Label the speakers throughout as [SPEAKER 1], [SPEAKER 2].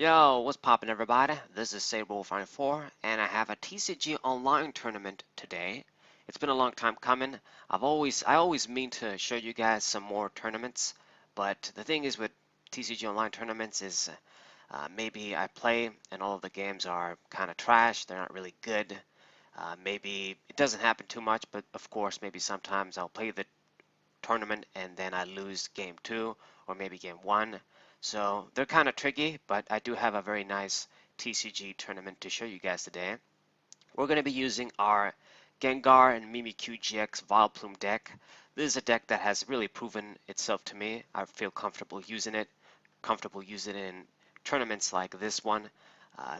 [SPEAKER 1] Yo, what's poppin' everybody? This is Saberwolf94 and I have a TCG online tournament today. It's been a long time coming. I always mean to show you guys some more tournaments, but the thing is with TCG online tournaments is maybe I play and all of the games are kind of trash, they're not really good. Maybe it doesn't happen too much, but of course maybe sometimes I'll play the tournament and then I lose game 2 or maybe game 1. So they're kind of tricky, but I do have a very nice TCG tournament to show you guys today. We're going to be using our Gengar and Mimikyu GX Vileplume deck. This is a deck that has really proven itself to me. I feel comfortable using it in tournaments like this one. Uh,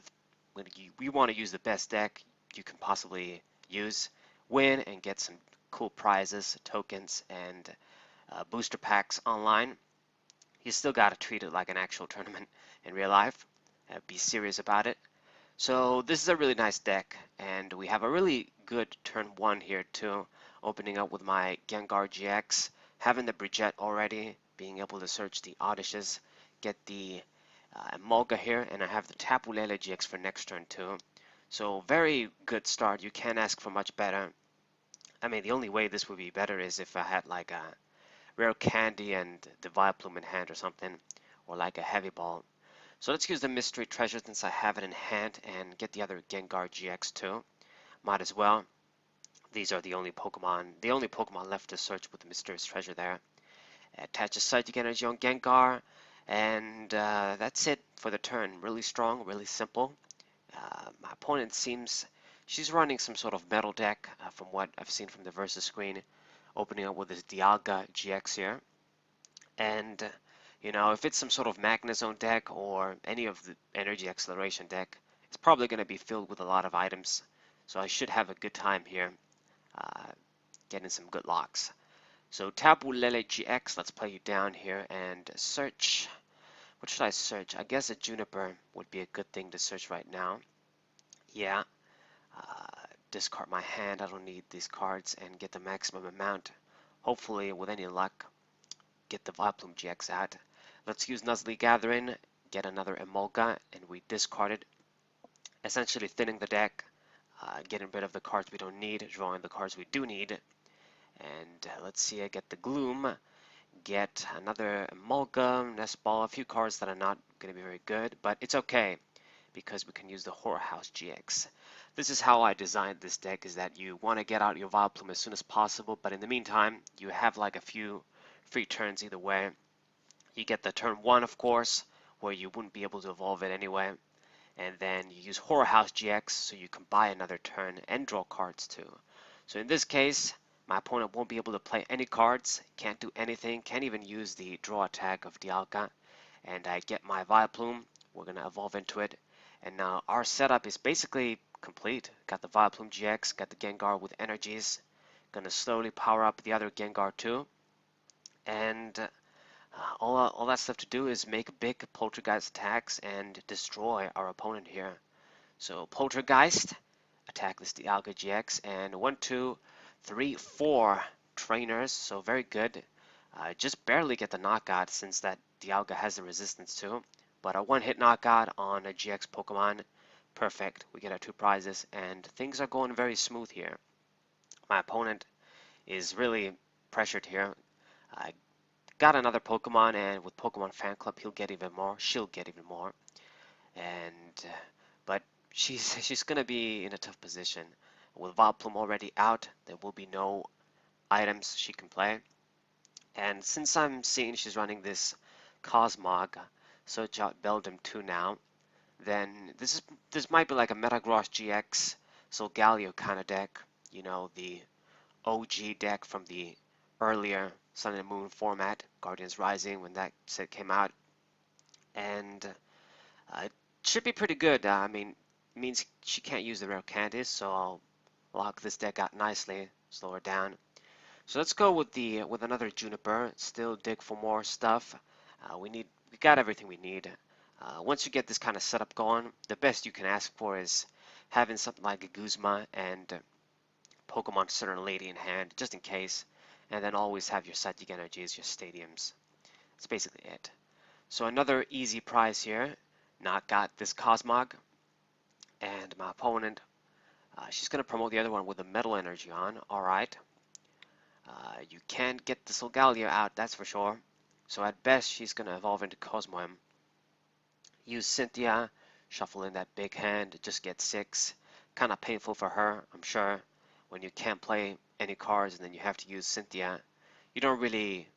[SPEAKER 1] when we want to use the best deck you can possibly use, win and get some cool prizes, tokens, and booster packs online. You still got to treat it like an actual tournament in real life. Be serious about it. So this is a really nice deck, and we have a really good turn 1 here too. Opening up with my Gengar GX, having the Brigitte already, being able to search the Odysseus, get the Emolga here, and I have the Tapu Lele GX for next turn too. So very good start. You can't ask for much better. I mean, the only way this would be better is if I had like a rare candy and the Vileplume in hand or something, or like a heavy ball. So let's use the mystery treasure since I have it in hand and get the other Gengar GX too. Might as well. These are the only Pokemon left to search with the mysterious treasure there. Attach a psychic energy on Gengar, and that's it for the turn. Really strong, really simple. My opponent seems she's running some sort of metal deck from what I've seen from the versus screen, opening up with this Dialga GX here. And you know, if it's some sort of Magnezone deck or any of the Energy Acceleration deck, it's probably going to be filled with a lot of items. So I should have a good time here, uh, getting some good locks. So Tapu Lele GX, let's play you down here and search. What should I search? I guess a Juniper would be a good thing to search right now. Yeah. Discard my hand. I don't need these cards and get the maximum amount. Hopefully, with any luck, get the Vileplume GX out. Let's use Nuzly Gathering, get another Emolga, and we discard it, essentially thinning the deck, getting rid of the cards we don't need, drawing the cards we do need. And let's see, I get the Gloom, get another Emolga, Nest Ball, a few cards that are not going to be very good, but it's okay because we can use the Horror House GX. This is how I designed this deck, is that you want to get out your Vileplume as soon as possible, but in the meantime, you have like a few free turns either way. You get the turn 1, of course, where you wouldn't be able to evolve it anyway, and then you use Horror House GX so you can buy another turn and draw cards too. So in this case, my opponent won't be able to play any cards, can't do anything, can't even use the draw attack of Dialga, and I get my Vileplume. We're going to evolve into it, and now our setup is basically complete. Got the Vileplume GX, got the Gengar with energies, gonna slowly power up the other Gengar too, and all that's left to do is make big poltergeist attacks and destroy our opponent here. So poltergeist, attack this Dialga GX, and 1, 2, 3, 4 trainers, so very good. Just barely get the knockout since that Dialga has the resistance too, but a one-hit knockout on a GX Pokemon, perfect. We get our 2 prizes, and things are going very smooth here. My opponent is really pressured here. Got another Pokemon, and with Pokemon Fan Club, he'll get even more. She'll get even more. And but she's gonna be in a tough position. With Vileplume already out, there will be no items she can play. And since I'm seeing she's running this Cosmog, Search Out Beldum 2 now, then this might be like a Metagross GX Solgaleo kind of deck. You know, the OG deck from the earlier Sun and Moon format, Guardians Rising, when that set came out. And it should be pretty good. I mean, it means she can't use the rare candies, so I'll lock this deck out nicely, slow her down. So let's go with another Juniper. Still dig for more stuff. We got everything we need. Once you get this kind of setup going, the best you can ask for is having something like a Guzma and Pokemon Certain Lady in hand, just in case, and then always have your Psychic Energies, your Stadiums. That's basically it. So another easy prize here. knock out this Cosmog, and my opponent, she's going to promote the other one with a metal energy on. Alright. You can't get the Solgaleo out, that's for sure. So at best, she's going to evolve into Cosmoem. Use Cynthia, shuffle in that big hand, just get 6. Kind of painful for her, I'm sure, when you can't play any cards and then you have to use Cynthia. You don't really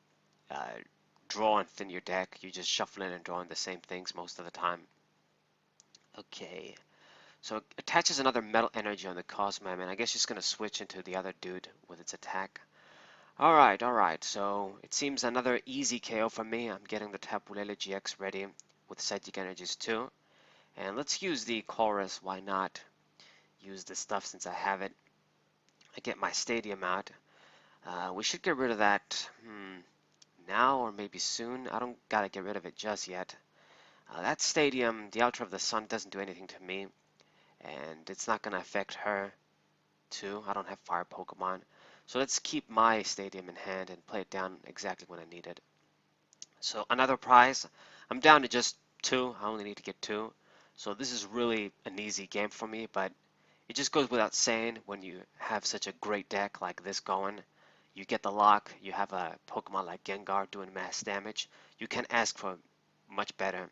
[SPEAKER 1] draw and thin your deck, you just shuffle in and draw in the same things most of the time. Okay, so it attaches another metal energy on the Cosmoem, and I guess she's going to switch into the other dude with its attack. Alright, so it seems another easy KO for me. I'm getting the Tapu Lele GX ready with Psychic Energies too. And let's use the Chorus, why not? Use this stuff since I have it. I get my Stadium out. We should get rid of that now or maybe soon. I don't gotta get rid of it just yet. That Stadium, the Altar of the Sun, doesn't do anything to me. And it's not gonna affect her too. I don't have Fire Pokemon. So let's keep my Stadium in hand and play it down exactly when I need it. So another prize. I'm down to just 2. I only need to get 2. So this is really an easy game for me, but it just goes without saying when you have such a great deck like this going. You get the lock, you have a Pokemon like Gengar doing mass damage. You can't ask for much better.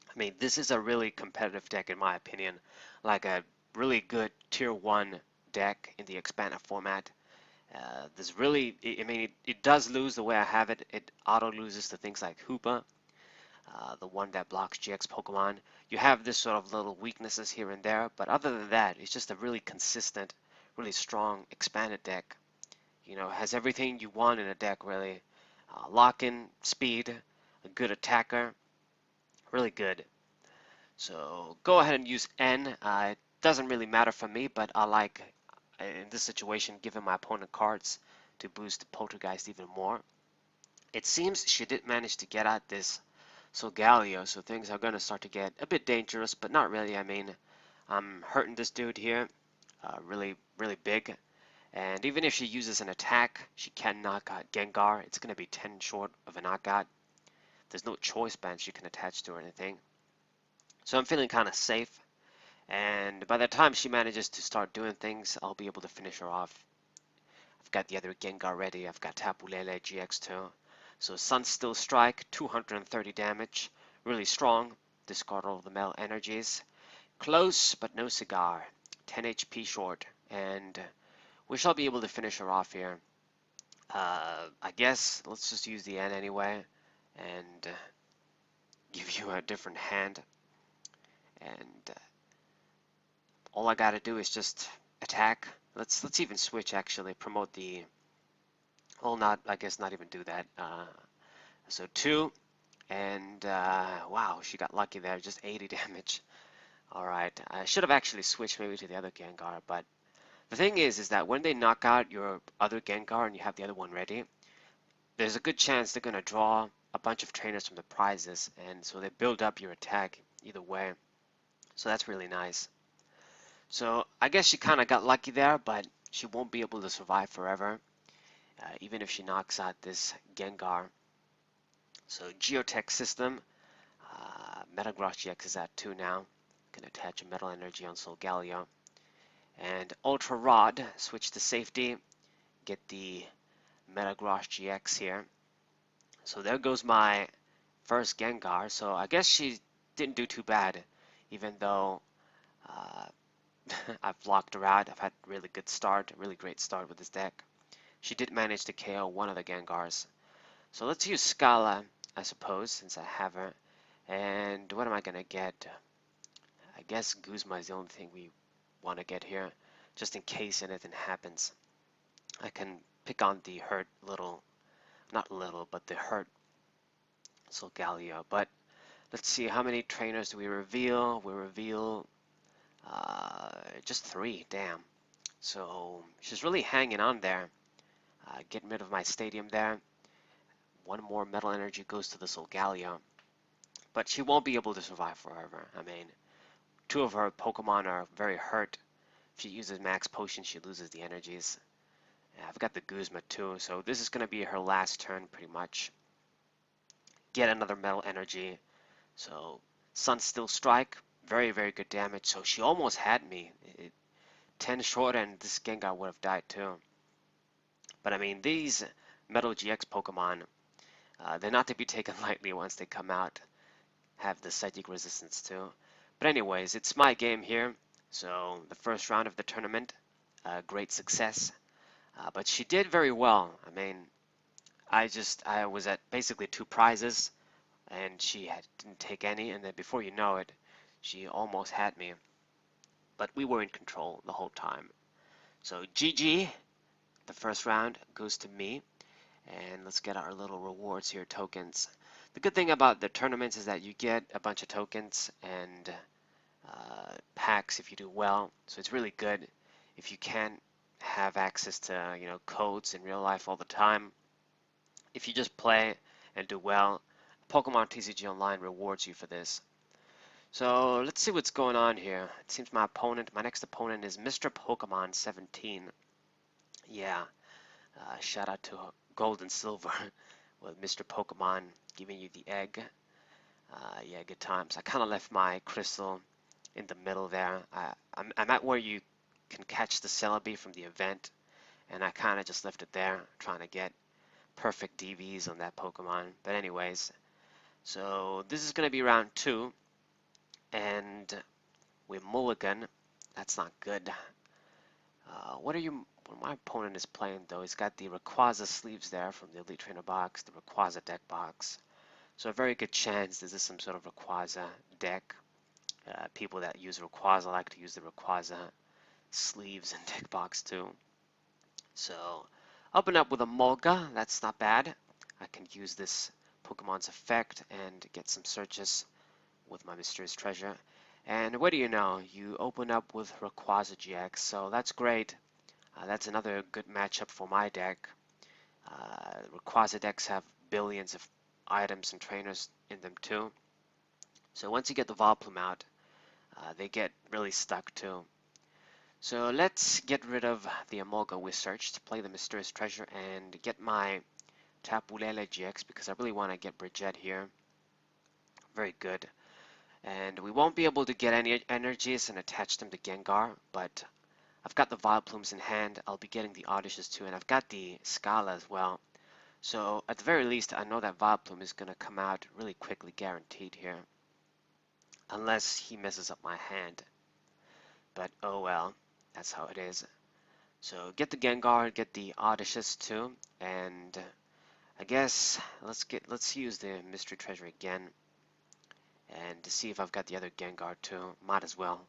[SPEAKER 1] I mean, this is a really competitive deck in my opinion. Like a really good tier 1 deck in the expanded format. There's really, I mean, it does lose the way I have it. It auto loses to things like Hoopa, the one that blocks GX Pokemon. You have this sort of little weaknesses here and there, but other than that, it's just a really consistent, really strong, expanded deck. You know, has everything you want in a deck, really. Lock-in, speed, a good attacker, really good. So go ahead and use N. It doesn't really matter for me, but I like, in this situation, giving my opponent cards to boost poltergeist even more. It seems she did manage to get out this Solgaleo, so things are going to start to get a bit dangerous, but not really. I mean, I'm hurting this dude here really big, and even if she uses an attack, she can knock out Gengar. It's going to be 10 short of a knockout. There's no choice band she can attach to or anything. So I'm feeling kind of safe, and by the time she manages to start doing things, I'll be able to finish her off. I've got the other Gengar ready. I've got Tapu Lele GX2. So Sunstill Strike, 230 damage. Really strong. Discard all of the metal energies. Close, but no cigar. 10 HP short. And we shall be able to finish her off here. I guess let's just use the N anyway. And give you a different hand. And all I gotta do is just attack. Let's even switch actually. Promote the... Well, not, I guess not even do that. So 2, and wow, she got lucky there, just 80 damage. Alright, I should have actually switched maybe to the other Gengar, but the thing is that when they knock out your other Gengar and you have the other one ready, there's a good chance they're going to draw a bunch of trainers from the prizes, and so they build up your attack either way. So that's really nice. So I guess she kind of got lucky there, but she won't be able to survive forever. Even if she knocks out this Gengar. So Geotech system, Metagross GX is at 2 now. Can attach a metal energy on Solgaleo. And Ultra Rod, switch to safety, get the Metagross GX here. So there goes my first Gengar. So I guess she didn't do too bad, even though I've locked her out. I've had a really good start, a really great start with this deck. She did manage to KO one of the Gengars. So let's use Scala, I suppose, since I have her. And what am I going to get? I guess Guzma is the only thing we want to get here, just in case anything happens. I can pick on the hurt little, not little, but the hurt Solgaleo. But let's see, how many trainers do we reveal? We reveal just 3, damn. So she's really hanging on there. Getting rid of my Stadium there. One more metal energy goes to the Solgaleo. But she won't be able to survive forever. I mean, 2 of her Pokemon are very hurt. If she uses Max Potion, she loses the energies. I've got the Guzma too, so this is going to be her last turn pretty much. Get another metal energy. So Sunsteel Strike, very, very good damage. So she almost had me. 10 short and this Gengar would have died too. But I mean, these Metal GX Pokemon, they're not to be taken lightly once they come out. Have the psychic resistance too. But anyways, it's my game here. So the first round of the tournament, great success. But she did very well. I mean, I was at basically 2 prizes, and didn't take any. And then before you know it, she almost had me. But we were in control the whole time. So GG, the first round goes to me. And let's get our little rewards here, tokens. The good thing about the tournaments is that you get a bunch of tokens and packs if you do well. So it's really good if you can't have access to codes in real life all the time. If you just play and do well, Pokemon TCG Online rewards you for this. So let's see what's going on here. It seems my next opponent is Mr. Pokemon 17. Yeah, shout out to Gold and Silver with Mr. Pokemon giving you the egg. Yeah, good times. I kind of left my crystal in the middle there. I'm at where you can catch the Celebi from the event, and I kind of just left it there, trying to get perfect DVs on that Pokemon. But anyways, so this is going to be round 2, and we mulligan. That's not good. What my opponent is playing though, he's got the Rayquaza sleeves there from the Elite Trainer box, the Rayquaza deck box. So a very good chance this is some sort of Rayquaza deck. People that use Rayquaza like to use the Rayquaza sleeves and deck box too. So open up with a Mulga, that's not bad. I can use this Pokemon's effect and get some searches with my Mysterious Treasure. And what do you know, you open up with Rayquaza GX, so that's great. That's another good matchup for my deck. Rayquaza decks have billions of items and trainers in them too. So once you get the Vileplume out, they get really stuck too. So let's get rid of the Emolga we searched, play the Mysterious Treasure, and get my Tapu Lele GX because I really want to get Bridget here. Very good. And we won't be able to get any energies and attach them to Gengar, but I've got the Vileplumes in hand. I'll be getting the Oddishes too, and I've got the Scala as well. So at the very least, I know that Vileplume is going to come out really quickly, guaranteed here. Unless he messes up my hand. But oh well, that's how it is. So get the Gengar, get the Oddishes too, and I guess let's use the Mystery Treasure again, and to see if I've got the other Gengar too. Might as well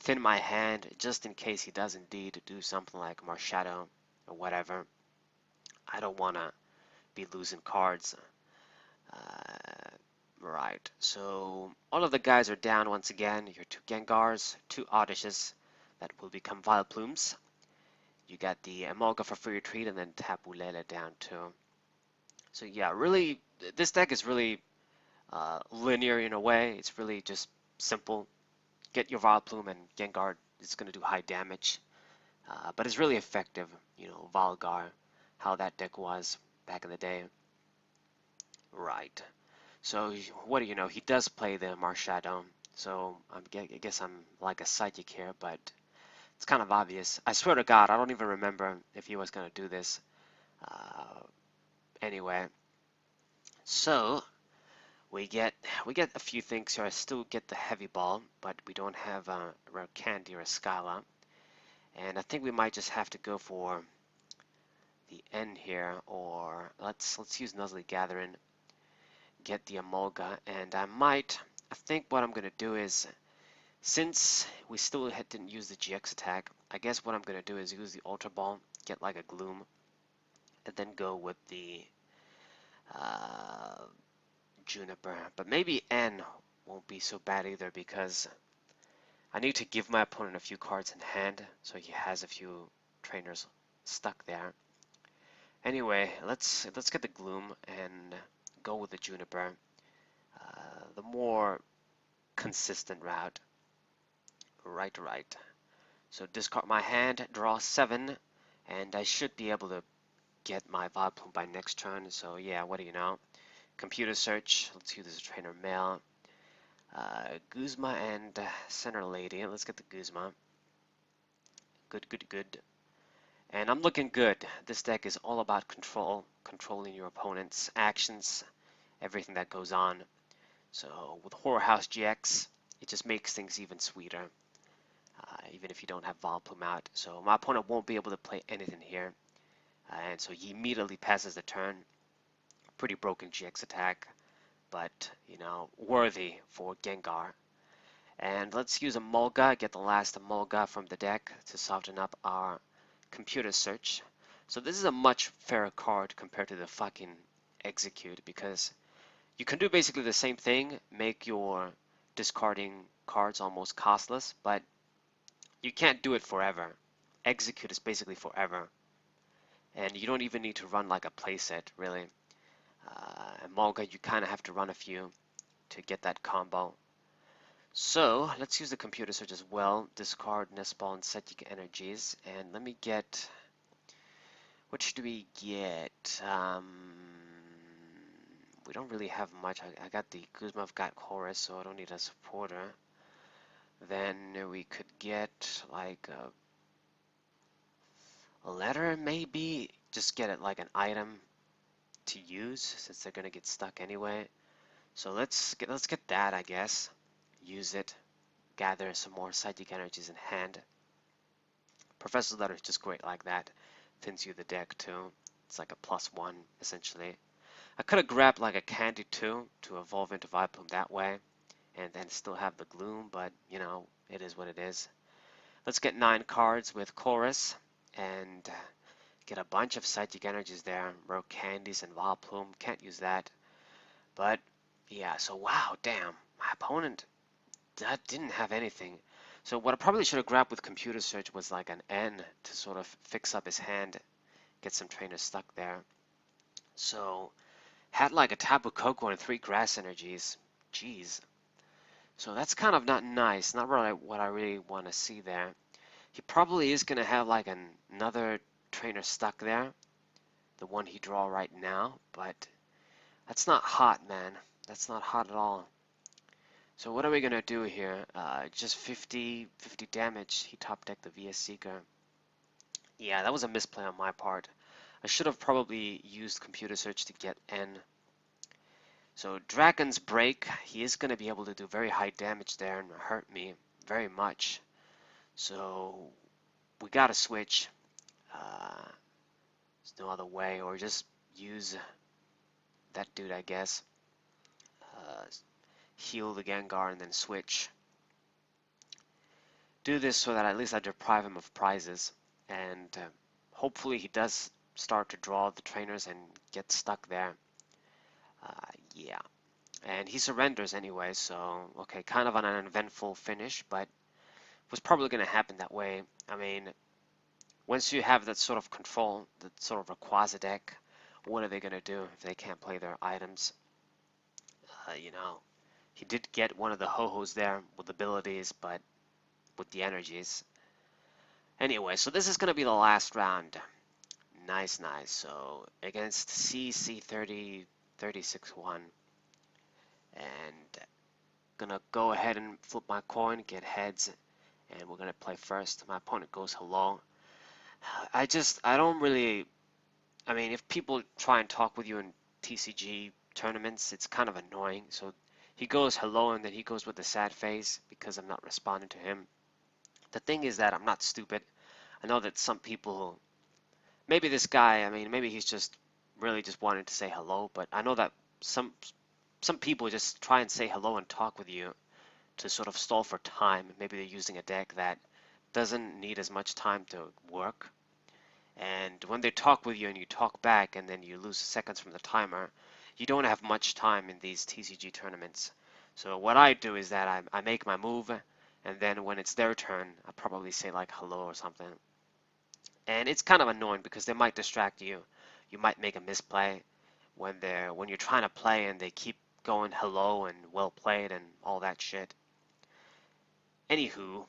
[SPEAKER 1] thin my hand just in case he does indeed do something like Marshadow or whatever. I don't want to be losing cards. Right, so all of the guys are down once again. Your 2 Gengars, 2 Oddishes that will become Vileplumes. You got the Emolga for free retreat and then Tapu Lele down too. So yeah, really, this deck is really linear in a way. It's really just simple. Get your Vileplume and Gengar is going to do high damage. But it's really effective, Vilegar, how that deck was back in the day. Right. So what do you know? He does play the Marshadow. So I guess I'm like a psychic here, but it's kind of obvious. I swear to God, I don't even remember if he was going to do this. Anyway, so we get a few things here. I still get the Heavy Ball, but we don't have a Rare Candy or a Scala. And I think we might just have to go for the N here, or let's use Nuzzly Gathering, get the Emolga, and I think what I'm gonna do is, since we still didn't use the GX attack, I guess what I'm gonna do is use the Ultra Ball, get like a Gloom, and then go with the Juniper. But maybe N won't be so bad either because I need to give my opponent a few cards in hand so he has a few trainers stuck there. Anyway, let's get the Gloom and go with the Juniper, the more consistent route. Right. So discard my hand, draw 7, and I should be able to get my Vileplume by next turn. So yeah, what do you know? Computer search. Let's use this trainer mail. Guzma and Center Lady. Let's get the Guzma. Good, good, good. And I'm looking good. This deck is all about control, controlling your opponent's actions, everything that goes on. So with Horror House GX, it just makes things even sweeter, even if you don't have Vileplume out. So my opponent won't be able to play anything here. And so he immediately passes the turn. Pretty broken GX attack, but, you know, worthy for Gengar. And let's use a Mulga, get the last Mulga from the deck to soften up our computer search. So this is a much fairer card compared to the fucking Execute, because you can do basically the same thing, make your discarding cards almost costless, but you can't do it forever. Execute is basically forever, and you don't even need to run like a playset, really. And Mulga, you kind of have to run a few to get that combo. So let's use the computer search as well. Discard Nestball and Psychic Energies, and let me get. What should we get? We don't really have much. I got the Guzma, I've got Chorus, so I don't need a supporter. Then we could get like a letter, maybe. Just get it like an item to use, since they're gonna get stuck anyway. So let's get that, I guess. Use it. Gather some more Psychic Energies in hand. Professor's Letter is just great like that. Thins you the deck too. It's like a +1 essentially. I could have grabbed like a Candy too to evolve into Vileplume that way, and then still have the Gloom, but you know, it is what it is. Let's get 9 cards with Chorus and get a bunch of Psychic Energies there. Rare Candies and Vileplume, can't use that. But yeah, so wow, damn, my opponent that didn't have anything. So what I probably should have grabbed with computer search was like an N to sort of fix up his hand, get some trainers stuck there. So had like a Tapu Koko and 3 grass energies. Jeez. So that's kind of not nice. Not really what I really want to see there. He probably is going to have like another trainer stuck there. The one he draw right now. But that's not hot, man. That's not hot at all. So what are we going to do here? Just 50 damage. He top decked the VS Seeker. Yeah, that was a misplay on my part. I should have probably used computer search to get N. So Dragon's Break, he is going to be able to do very high damage there and hurt me very much. So we got to switch. There's no other way, or just use that dude, I guess. Heal the Gengar and then switch. Do this so that at least I deprive him of prizes, and hopefully he does start to draw the trainers and get stuck there. Yeah, and he surrenders anyway, so okay, kind of an uneventful finish, but was probably going to happen that way. I mean, once you have that sort of control, that sort of a quasi deck, what are they going to do if they can't play their items? You know, he did get one of the ho-hos there with abilities, but with the energies. Anyway, so this is going to be the last round. Nice, nice. So against CC30, 36-1. And gonna go ahead and flip my coin, get heads, and we're gonna play first. My opponent goes hello. I don't really, I mean, if people try and talk with you in TCG tournaments, it's kind of annoying. So he goes hello and then he goes with the sad face because I'm not responding to him. The thing is that I'm not stupid. I know that some people, maybe this guy, I mean, maybe he's just really just wanting to say hello, but I know that some people just try and say hello and talk with you to sort of stall for time. Maybe they're using a deck that doesn't need as much time to work. And when they talk with you and you talk back and then you lose seconds from the timer, you don't have much time in these TCG tournaments. So what I do is that I make my move, and then when it's their turn, I probably say like hello or something. And it's kind of annoying because they might distract you. You might make a misplay when you're trying to play and they keep going hello and well played and all that shit. Anywho,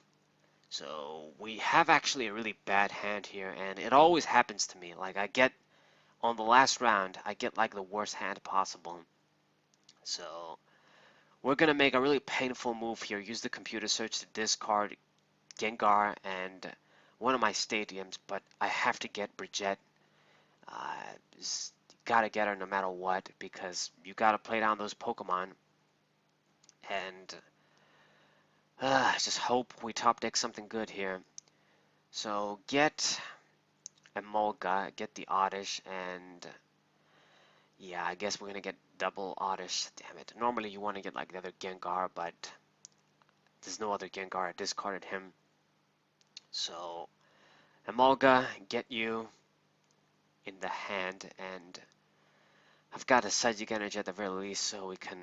[SPEAKER 1] so we have actually a really bad hand here, and it always happens to me. Like I get on the last round, I get like the worst hand possible. So we're gonna make a really painful move here. Use the computer search to discard Gengar and one of my stadiums, but I have to get Brigitte. Just gotta get her no matter what, because you gotta play down those Pokemon. And just hope we top deck something good here. So get Emolga, get the Oddish, and yeah, I guess we're gonna get double Oddish. Damn it. Normally you want to get like the other Gengar, but there's no other Gengar. I discarded him. So Emolga, get you in the hand, and I've got a Psychic Energy at the very least, so we can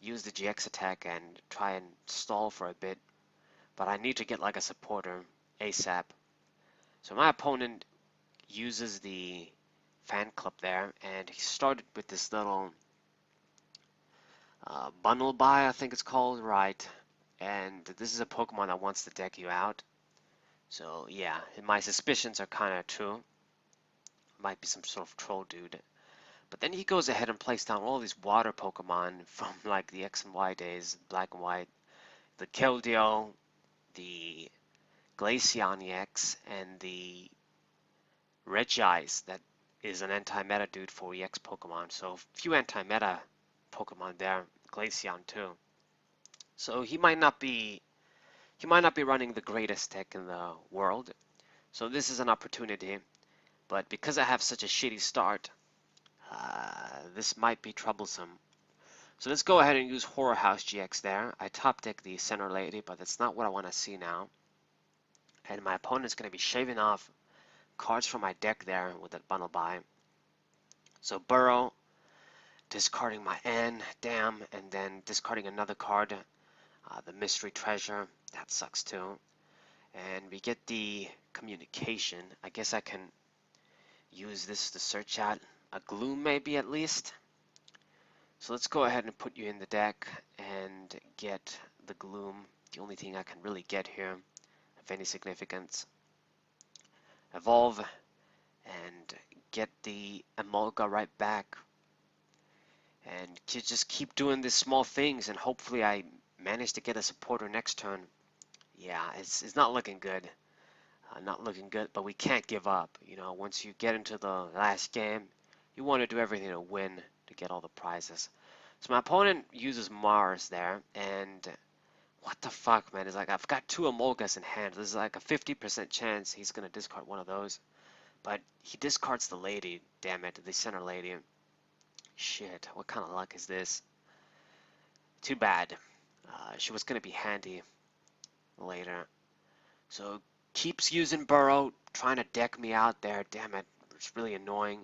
[SPEAKER 1] use the GX attack and try and stall for a bit. But I need to get like a supporter ASAP. So my opponent uses the fan club there, and he started with this little bundle buy, I think it's called, right? And this is a Pokemon that wants to deck you out. So yeah, my suspicions are kind of true. Might be some sort of troll dude. But then he goes ahead and plays down all these water Pokemon from like the X and Y days, black and white. The Keldeo, the Glaceon EX, and the Regice that is an anti-meta dude for EX Pokemon. So a few anti-meta Pokemon there. Glaceon too. So he might not be running the greatest deck in the world. So this is an opportunity. But because I have such a shitty start, this might be troublesome. So let's go ahead and use Horror House GX there. I top deck the Center Lady, but that's not what I want to see now. And my opponent's going to be shaving off cards from my deck there with that bundle buy. So Burrow, discarding my N, damn, and then discarding another card, the Mystery Treasure. That sucks too. And we get the Communication. I guess I can use this to search out a Gloom maybe at least. So let's go ahead and put you in the deck and get the Gloom, the only thing I can really get here of any significance. Evolve and get the Emolga right back. And just keep doing these small things, and hopefully I manage to get a supporter next turn. Yeah, it's not looking good. Not looking good, but we can't give up. You know, once you get into the last game, you want to do everything to win to get all the prizes. So my opponent uses Mars there, and what the fuck, man? It's like I've got two Emolgas in hand. There's like a 50% chance he's gonna discard one of those, but he discards the lady. Damn it, the Center Lady. Shit, what kind of luck is this? Too bad. She was gonna be handy later. So keeps using Burrow, trying to deck me out there. Damn it, it's really annoying.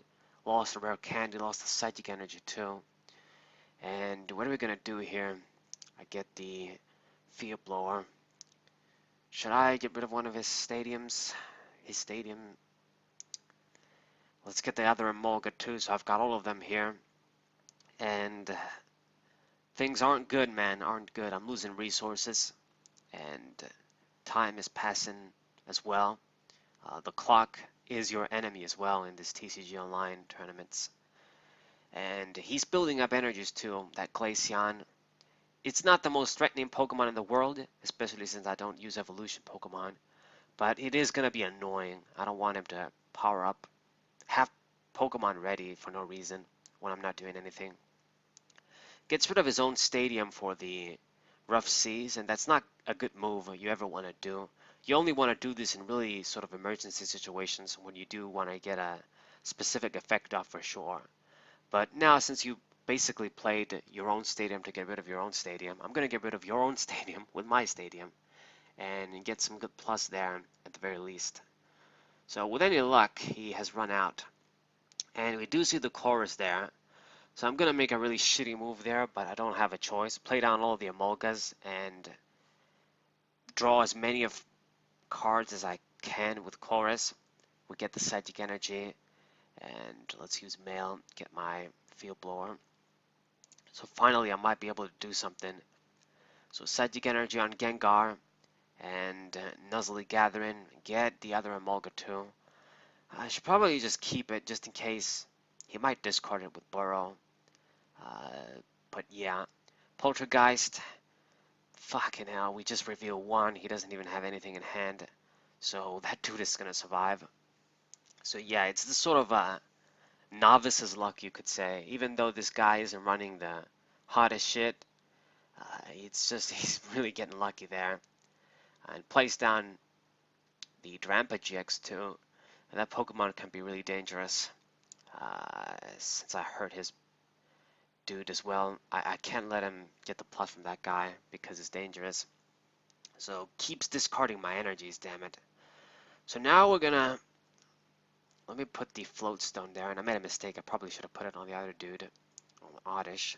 [SPEAKER 1] Lost a rare candy, lost the Psychic Energy too. And what are we gonna do here? I get the Field Blower. Should I get rid of one of his stadiums? His stadium. Let's get the other Emolga too, so I've got all of them here. And things aren't good, man, aren't good. I'm losing resources, and time is passing as well. The clock is your enemy as well in this TCG Online tournaments. And he's building up energies too, that Glaceon. It's not the most threatening Pokemon in the world, especially since I don't use evolution Pokemon, but it is going to be annoying. I don't want him to power up, have Pokemon ready for no reason when I'm not doing anything. Gets rid of his own stadium for the rough seas, and that's not a good move you ever want to do. You only want to do this in really sort of emergency situations when you do want to get a specific effect off for sure. But now, since you basically played your own stadium to get rid of your own stadium, I'm going to get rid of your own stadium with my stadium and get some good plus there at the very least. So with any luck, he has run out. And we do see the chorus there. So I'm going to make a really shitty move there, but I don't have a choice. Play down all the Emolgas and draw as many of cards as I can with chorus. We get the Psychic Energy, and let's use Mail, get my Field Blower. So finally I might be able to do something. So Psychic Energy on Gengar, and Nuzzly Gathering, get the other Emolga too. I should probably just keep it just in case he might discard it with Burrow. But yeah, Poltergeist, fucking hell, we just revealed one. He doesn't even have anything in hand. So that dude is gonna survive. So yeah, it's this sort of novice's luck, you could say. Even though this guy isn't running the hottest shit, it's just he's really getting lucky there. And plays down the Drampa GX2. And that Pokemon can be really dangerous. Since I hurt his dude as well, I can't let him get the plus from that guy because it's dangerous. So keeps discarding my energies, damn it. So now we're gonna, let me put the float stone there, and I made a mistake. I probably should have put it on the other dude, on Oddish.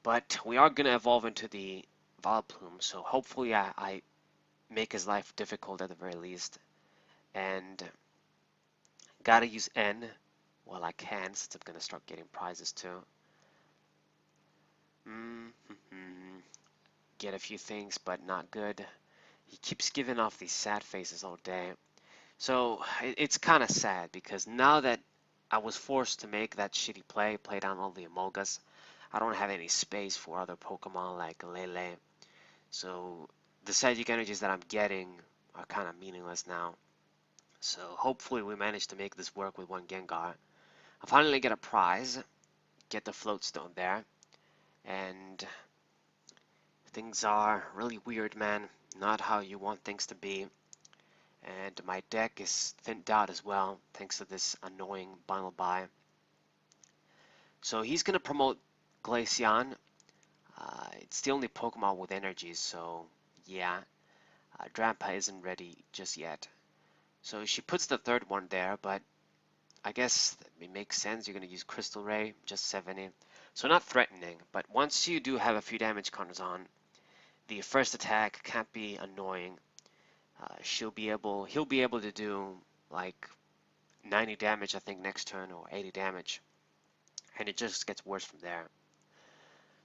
[SPEAKER 1] But we are gonna evolve into the Vileplume, so hopefully I make his life difficult at the very least. And gotta use N while I can, since I'm gonna start getting prizes too. Get a few things, but not good. He keeps giving off these sad faces all day. So it's kind of sad because now that I was forced to make that shitty play down all the Emolgas, I don't have any space for other Pokemon like Lele. So the psychic energies that I'm getting are kind of meaningless now. So hopefully we manage to make this work with one Gengar. I'll finally get a prize, get the float stone there, and things are really weird, man. Not how you want things to be. And my deck is thinned out as well, thanks to this annoying bundle buy. So he's going to promote Glaceon. It's the only Pokemon with energies, so yeah. Drampa isn't ready just yet. So she puts the third one there, but I guess it makes sense. You're going to use Crystal Ray, just 70. So not threatening, but once you do have a few damage counters on, the first attack can't be annoying. He'll be able to do like 90 damage, I think, next turn, or 80 damage. And it just gets worse from there.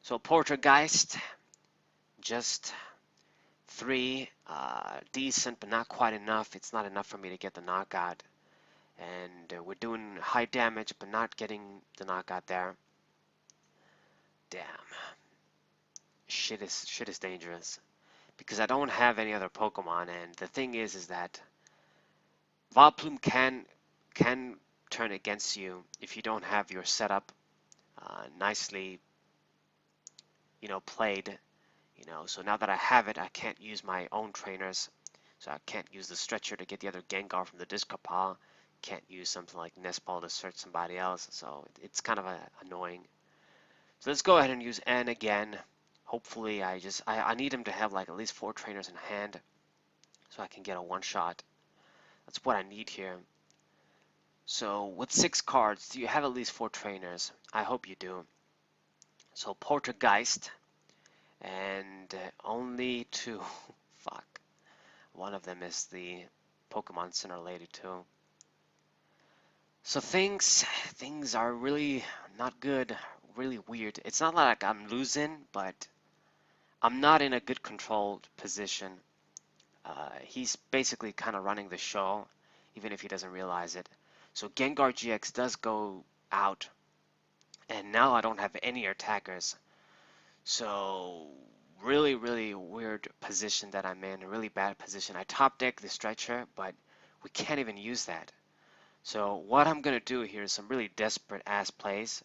[SPEAKER 1] So Poltergeist, just 3, decent, but not quite enough. It's not enough for me to get the knockout. And we're doing high damage, but not getting the knockout there. Damn. Shit is dangerous. Because I don't have any other Pokemon, and the thing is that Vileplume can turn against you if you don't have your setup nicely, played. So now that I have it, I can't use my own trainers. So I can't use the stretcher to get the other Gengar from the discard pile. Can't use something like Nestball to search somebody else. So it's kind of annoying. So let's go ahead and use N again. Hopefully I need him to have like at least 4 trainers in hand so I can get a one-shot. That's what I need here. So with 6 cards, do you have at least 4 trainers? I hope you do. So Poltergeist, and only 2. Fuck. One of them is the Pokemon Center lady too. So things are really not good, really weird. It's not like I'm losing, but I'm not in a good controlled position. He's basically kind of running the show, even if he doesn't realize it. So Gengar GX does go out, and now I don't have any attackers. So really weird position that I'm in, a really bad position. I top deck the stretcher, but we can't even use that. So what I'm gonna do here is some really desperate ass plays.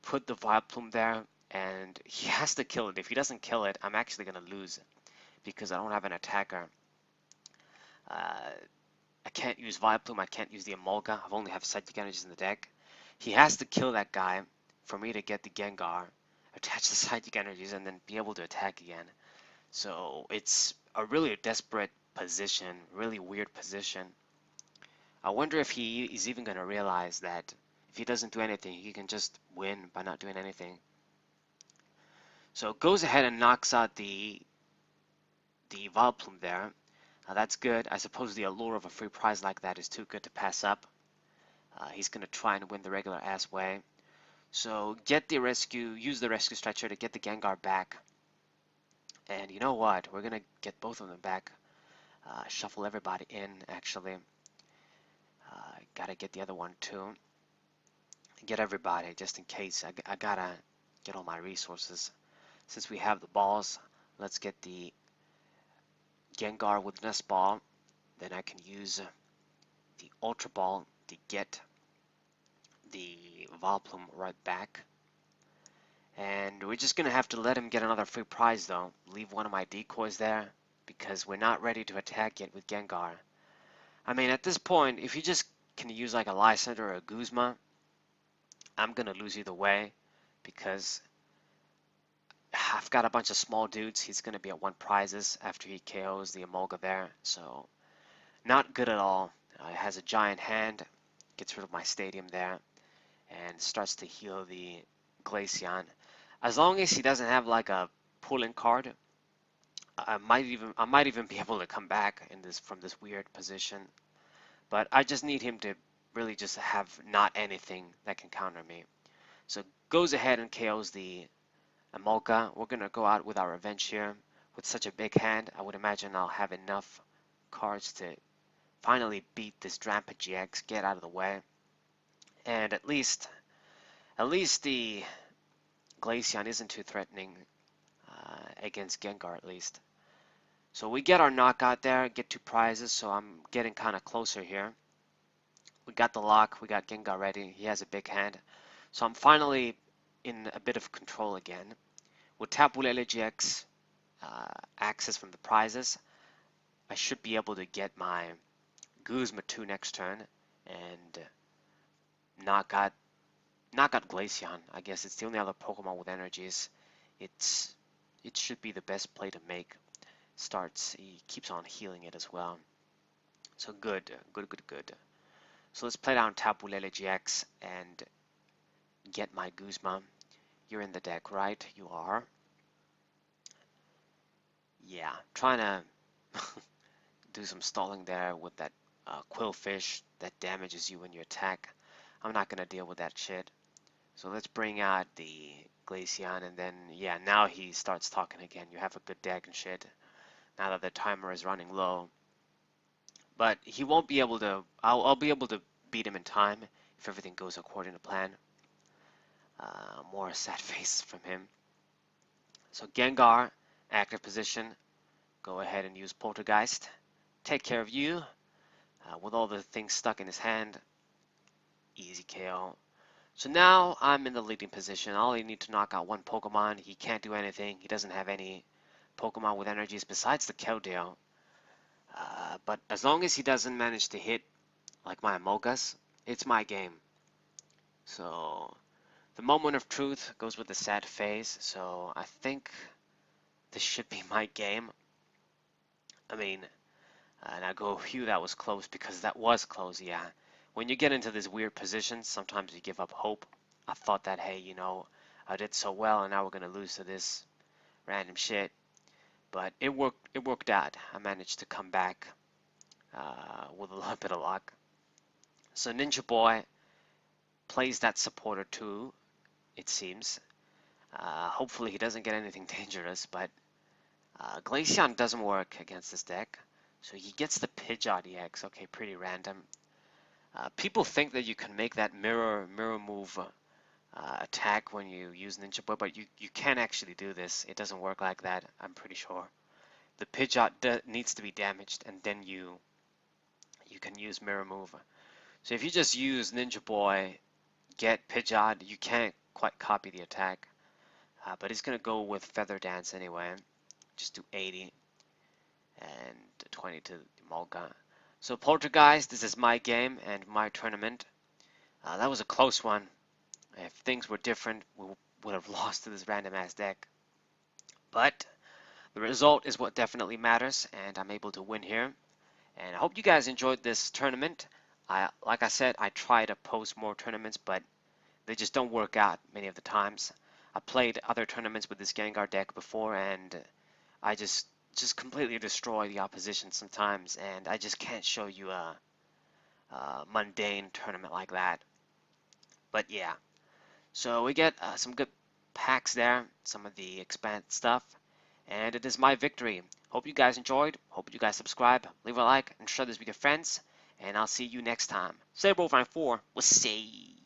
[SPEAKER 1] Put the Vileplume there, and he has to kill it. If he doesn't kill it, I'm actually gonna lose because I don't have an attacker. I can't use Vileplume, I can't use the Emolga. I only have Psychic Energies in the deck. He has to kill that guy for me to get the Gengar, attach the Psychic Energies, and then be able to attack again. So it's a really desperate position, really weird position. I wonder if he is even going to realize that if he doesn't do anything, he can just win by not doing anything. So it goes ahead and knocks out the Vileplume there. Now that's good. I suppose the allure of a free prize like that is too good to pass up. He's going to try and win the regular ass way. So get the rescue, use the rescue stretcher to get the Gengar back. And you know what? We're going to get both of them back. Shuffle everybody in, actually. Gotta get the other one too. Get everybody, just in case. I gotta get all my resources. since we have the balls, let's get the Gengar with Nest Ball. Then I can use the Ultra Ball to get the Vileplume right back. And we're just gonna have to let him get another free prize though. Leave one of my decoys there because we're not ready to attack yet with Gengar. I mean, at this point, if you just can use like a Lysandre or a Guzma, I'm gonna lose either way because I've got a bunch of small dudes. He's gonna be at 1 prizes after he KOs the Emolga there, so not good at all. It has a giant hand, gets rid of my stadium there, and starts to heal the Glaceon. As long as he doesn't have like a pulling card, I might even be able to come back in this from this weird position. But I just need him to really just have not anything that can counter me. So goes ahead and KOs the Emolga. We're gonna go out with our revenge here. With such a big hand, I would imagine I'll have enough cards to finally beat this Rampage GX, get out of the way. And at least the Glaceon isn't too threatening against Gengar at least. So we get our knockout there, get 2 prizes, so I'm getting kind of closer here. We got the lock, we got Gengar ready, he has a big hand. So I'm finally in a bit of control again. With Tapu Lele GX access from the prizes, I should be able to get my Guzma 2 next turn and knock out Glaceon. I guess it's the only other Pokemon with energies. It should be the best play to make. He keeps on healing it as well. So good. So let's play down Tapu Lele GX and get my Guzma. You're in the deck, right? You are. Yeah, trying to do some stalling there with that Quillfish that damages you when you attack. I'm not gonna deal with that shit. So let's bring out the Glaceon, and then, yeah, now he starts talking again. You have a good deck and shit, now that the timer is running low. But he won't be able to, I'll be able to beat him in time if everything goes according to plan. More sad face from him. So Gengar, active position, go ahead and use poltergeist. Take care of you. With all the things stuck in his hand, easy KO. So now I'm in the leading position. I only need to knock out 1 Pokemon. He can't do anything. He doesn't have any Pokemon with energies besides the Keldeo. But as long as he doesn't manage to hit like my Emolgas, it's my game. So the moment of truth goes with the sad face. So I think this should be my game. I mean, and I go, phew, that was close, because that was close, yeah. When you get into this weird position, sometimes you give up hope. I thought that, hey, you know, I did so well and now we're gonna lose to this random shit. But it worked out. I managed to come back with a little bit of luck. So Ninja Boy plays that supporter too, it seems. Hopefully he doesn't get anything dangerous, but Glaceon doesn't work against this deck. So he gets the Pidgeot EX. Okay, pretty random. People think that you can make that mirror move attack when you use Ninja Boy, but you can't actually do this. It doesn't work like that, I'm pretty sure. The Pidgeot needs to be damaged, and then you can use mirror move. So if you just use Ninja Boy, get Pidgeot, you can't quite copy the attack. But he's gonna go with Feather Dance anyway. Just do 80 and 20 to Emolga. So Poltergeist, this is my game and my tournament. That was a close one. If things were different, we would have lost to this random ass deck. But the result is what definitely matters, and I'm able to win here. And I hope you guys enjoyed this tournament. Like I said, I try to post more tournaments, but they just don't work out many of the times. I played other tournaments with this Gengar deck before, and I just completely destroy the opposition sometimes, and I just can't show you a mundane tournament like that. But yeah, so we get some good packs there, some of the expand stuff, and it is my victory. Hope you guys enjoyed. Hope you guys subscribe, leave a like, and share this with your friends. And I'll see you next time. Sabrewolf94 will see.